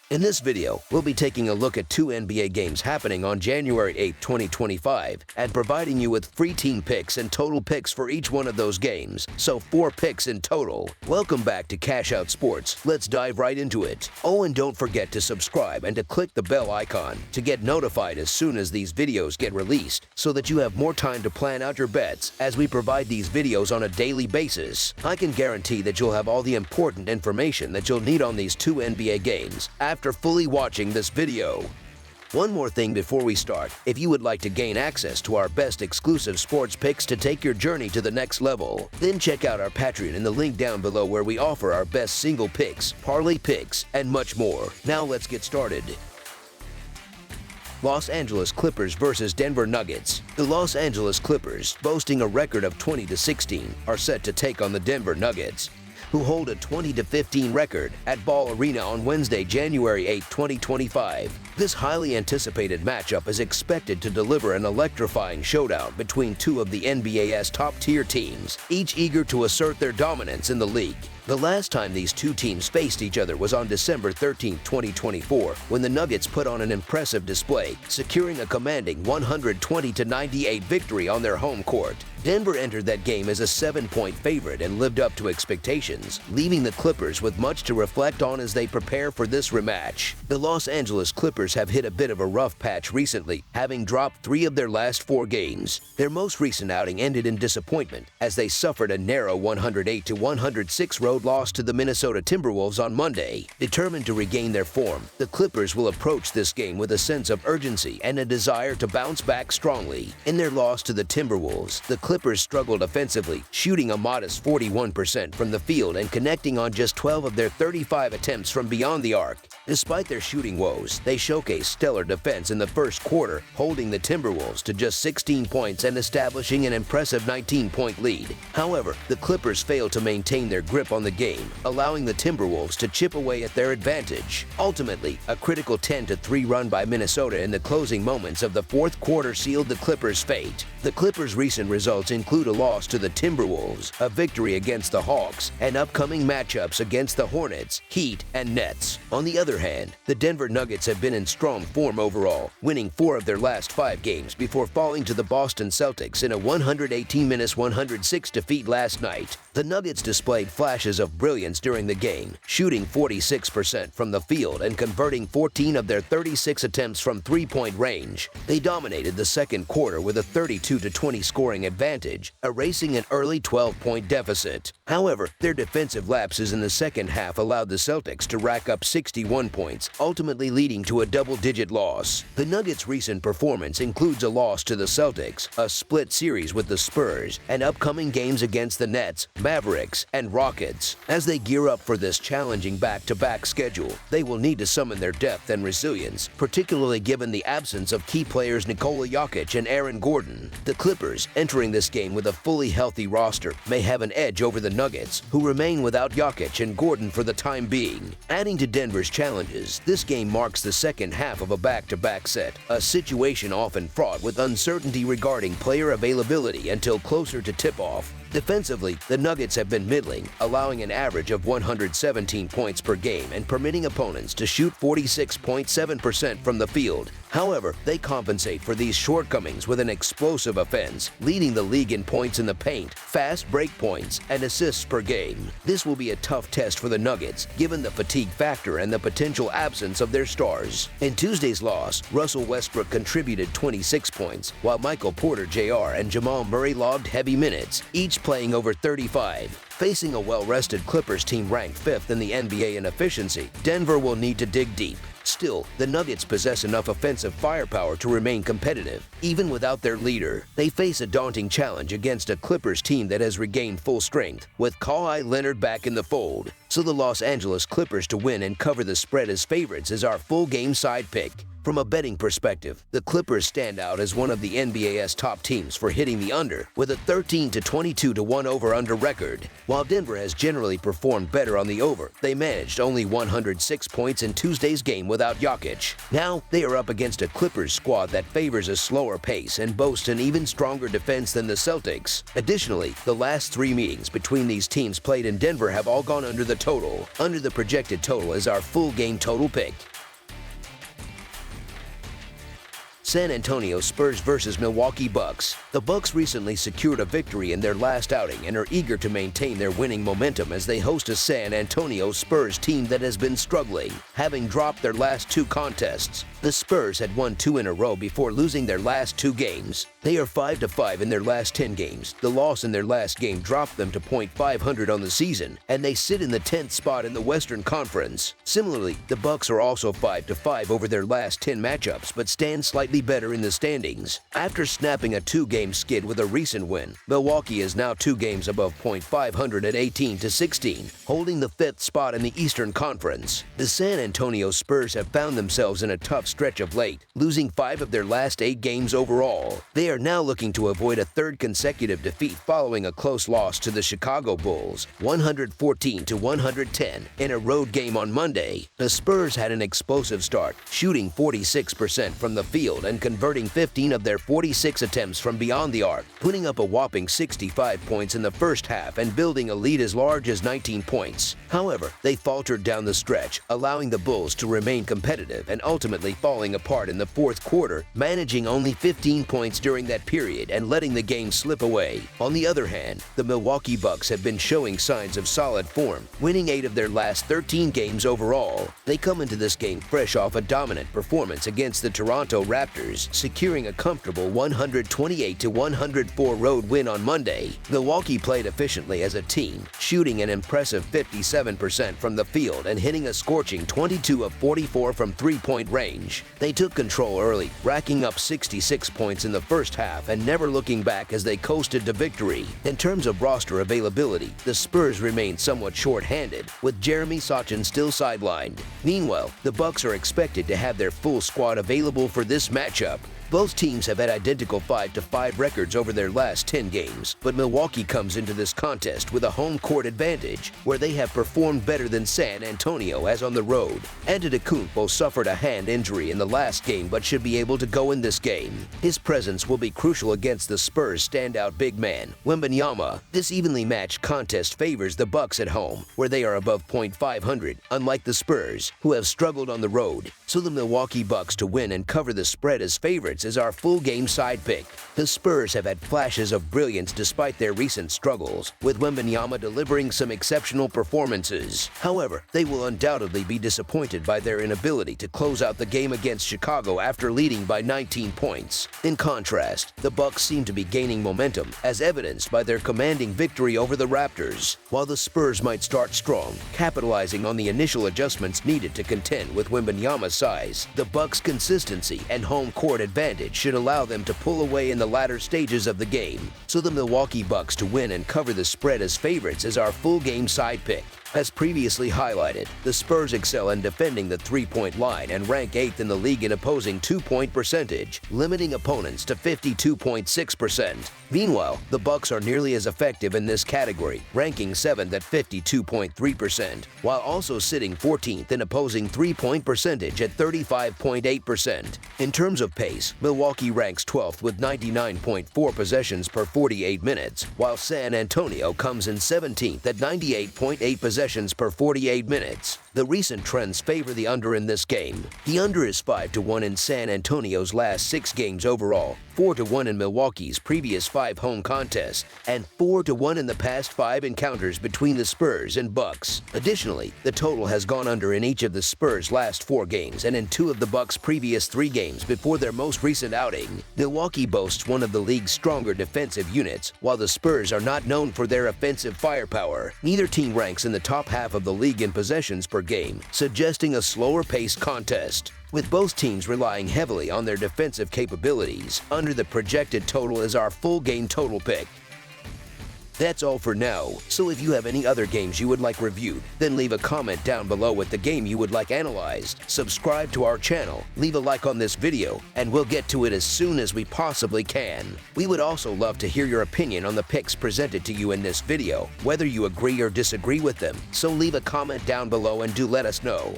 In this video, we'll be taking a look at 2 NBA games happening on January 8, 2025, and providing you with free team picks and total picks for each one of those games, so 4 picks in total. Welcome back to Cash Out Sports. Let's dive right into it. Oh, and don't forget to subscribe and to click the bell icon to get notified as soon as these videos get released, so that you have more time to plan out your bets as we provide these videos on a daily basis. I can guarantee that you'll have all the important information that you'll need on these 2 NBA games after fully watching this video. One more thing before we start: if you would like to gain access to our best exclusive sports picks to take your journey to the next level, then check out our Patreon in the link down below, where we offer our best single picks, parlay picks, and much more. Now let's get started. Los Angeles Clippers versus Denver Nuggets. The Los Angeles Clippers, boasting a record of 20-16, are set to take on the Denver Nuggets, who hold a 20-15 record at Ball Arena on Wednesday, January 8, 2025. This highly anticipated matchup is expected to deliver an electrifying showdown between 2 of the NBA's top-tier teams, each eager to assert their dominance in the league. The last time these 2 teams faced each other was on December 13, 2024, when the Nuggets put on an impressive display, securing a commanding 120-98 victory on their home court. Denver entered that game as a 7-point favorite and lived up to expectations, leaving the Clippers with much to reflect on as they prepare for this rematch. The Los Angeles Clippers have hit a bit of a rough patch recently, having dropped 3 of their last 4 games. Their most recent outing ended in disappointment, as they suffered a narrow 108-106 road loss to the Minnesota Timberwolves on Monday. Determined to regain their form, the Clippers will approach this game with a sense of urgency and a desire to bounce back strongly. In their loss to the Timberwolves, the Clippers struggled offensively, shooting a modest 41% from the field and connecting on just 12 of their 35 attempts from beyond the arc. Despite their shooting woes, they showcased stellar defense in the first quarter, holding the Timberwolves to just 16 points and establishing an impressive 19-point lead. However, the Clippers failed to maintain their grip on the game, allowing the Timberwolves to chip away at their advantage. Ultimately, a critical 10-3 run by Minnesota in the closing moments of the fourth quarter sealed the Clippers' fate. The Clippers' recent results include a loss to the Timberwolves, a victory against the Hawks, and upcoming matchups against the Hornets, Heat, and Nets. On the other hand, the Denver Nuggets have been in strong form overall, winning 4 of their last 5 games before falling to the Boston Celtics in a 118-106 defeat last night. The Nuggets displayed flashes of brilliance during the game, shooting 46% from the field and converting 14 of their 36 attempts from three-point range. They dominated the second quarter with a 32-20 scoring advantage, erasing an early 12-point deficit. However, their defensive lapses in the second half allowed the Celtics to rack up 61 points, ultimately leading to a double-digit loss. The Nuggets' recent performance includes a loss to the Celtics, a split series with the Spurs, and upcoming games against the Nets, Mavericks, and Rockets. As they gear up for this challenging back-to-back schedule, they will need to summon their depth and resilience, particularly given the absence of key players Nikola Jokic and Aaron Gordon. The Clippers, entering this game with a fully healthy roster, may have an edge over the Nuggets, who remain without Jokic and Gordon for the time being. Adding to Denver's challenges, this game marks the second half of a back-to-back set, a situation often fraught with uncertainty regarding player availability until closer to tip-off. Defensively, the Nuggets have been middling, allowing an average of 117 points per game and permitting opponents to shoot 46.7% from the field. However, they compensate for these shortcomings with an explosive offense, leading the league in points in the paint, fast break points, and assists per game. This will be a tough test for the Nuggets, given the fatigue factor and the potential absence of their stars. In Tuesday's loss, Russell Westbrook contributed 26 points, while Michael Porter Jr. and Jamal Murray logged heavy minutes, each playing over 35. Facing a well-rested Clippers team ranked 5th in the NBA in efficiency, Denver will need to dig deep. Still, the Nuggets possess enough offensive firepower to remain competitive, even without their leader. They face a daunting challenge against a Clippers team that has regained full strength, with Kawhi Leonard back in the fold. So the Los Angeles Clippers to win and cover the spread as favorites is our full game side pick. From a betting perspective, the Clippers stand out as one of the NBA's top teams for hitting the under, with a 13-22-1 over-under record. While Denver has generally performed better on the over, they managed only 106 points in Tuesday's game without Jokic. Now, they are up against a Clippers squad that favors a slower pace and boasts an even stronger defense than the Celtics. Additionally, the last 3 meetings between these teams played in Denver have all gone under the total. Under the projected total is our full game total pick. San Antonio Spurs versus Milwaukee Bucks. The Bucks recently secured a victory in their last outing and are eager to maintain their winning momentum as they host a San Antonio Spurs team that has been struggling, having dropped their last 2 contests. The Spurs had won 2 in a row before losing their last 2 games. They are 5-5 in their last 10 games. The loss in their last game dropped them to .500 on the season, and they sit in the 10th spot in the Western Conference. Similarly, the Bucks are also 5-5 over their last 10 matchups, but stand slightly better in the standings. After snapping a 2-game skid with a recent win, Milwaukee is now 2 games above .500 at 18-16, holding the 5th spot in the Eastern Conference. The San Antonio Spurs have found themselves in a tough stretch of late, losing 5 of their last 8 games overall. They are now looking to avoid a 3rd consecutive defeat following a close loss to the Chicago Bulls, 114-110, in a road game on Monday. The Spurs had an explosive start, shooting 46% from the field and converting 15 of their 46 attempts from beyond the arc, putting up a whopping 65 points in the first half and building a lead as large as 19 points. However, they faltered down the stretch, allowing the Bulls to remain competitive and ultimately falling apart in the 4th quarter, managing only 15 points during that period and letting the game slip away. On the other hand, the Milwaukee Bucks have been showing signs of solid form, winning 8 of their last 13 games overall. They come into this game fresh off a dominant performance against the Toronto Raptors, securing a comfortable 128-104 road win on Monday. Milwaukee played efficiently as a team, shooting an impressive 57% from the field and hitting a scorching 22 of 44 from three-point range. They took control early, racking up 66 points in the first half and never looking back as they coasted to victory. In terms of roster availability, the Spurs remain somewhat short-handed, with Jeremy Sochan still sidelined. Meanwhile, the Bucks are expected to have their full squad available for this matchup. Both teams have had identical 5-5 records over their last 10 games, but Milwaukee comes into this contest with a home court advantage, where they have performed better than San Antonio as on the road. Antetokounmpo suffered a hand injury in the last game but should be able to go in this game. His presence will be crucial against the Spurs' standout big man, Wembanyama. This evenly matched contest favors the Bucks at home, where they are above .500, unlike the Spurs, who have struggled on the road. So the Milwaukee Bucks to win and cover the spread as favorites is our full game side pick. The Spurs have had flashes of brilliance despite their recent struggles, with Wembanyama delivering some exceptional performances. However, they will undoubtedly be disappointed by their inability to close out the game against Chicago after leading by 19 points. In contrast, the Bucks seem to be gaining momentum, as evidenced by their commanding victory over the Raptors, while the Spurs might start strong, capitalizing on the initial adjustments needed to contend with Wembanyama's size. The Bucks' consistency and home court advantage should allow them to pull away in the latter stages of the game. So the Milwaukee Bucks to win and cover the spread as favorites is our full game side pick. As previously highlighted, the Spurs excel in defending the 3-point line and rank 8th in the league in opposing 2-point percentage, limiting opponents to 52.6%. Meanwhile, the Bucks are nearly as effective in this category, ranking 7th at 52.3%, while also sitting 14th in opposing 3-point percentage at 35.8%. In terms of pace, Milwaukee ranks 12th with 99.4 possessions per 48 minutes, while San Antonio comes in 17th at 98.8 possessions per 48 minutes. The recent trends favor the under in this game. The under is 5-1 in San Antonio's last 6 games overall, 4-1 in Milwaukee's previous 5 home contests, and 4-1 in the past 5 encounters between the Spurs and Bucks. Additionally, the total has gone under in each of the Spurs' last 4 games and in 2 of the Bucks' previous 3 games before their most recent outing. Milwaukee boasts one of the league's stronger defensive units, while the Spurs are not known for their offensive firepower. Neither team ranks in the top half of the league in possessions per game, suggesting a slower-paced contest. With both teams relying heavily on their defensive capabilities, under the projected total is our full game total pick. That's all for now, so if you have any other games you would like reviewed, then leave a comment down below with the game you would like analyzed. Subscribe to our channel, leave a like on this video, and we'll get to it as soon as we possibly can. We would also love to hear your opinion on the picks presented to you in this video, whether you agree or disagree with them, so leave a comment down below and do let us know.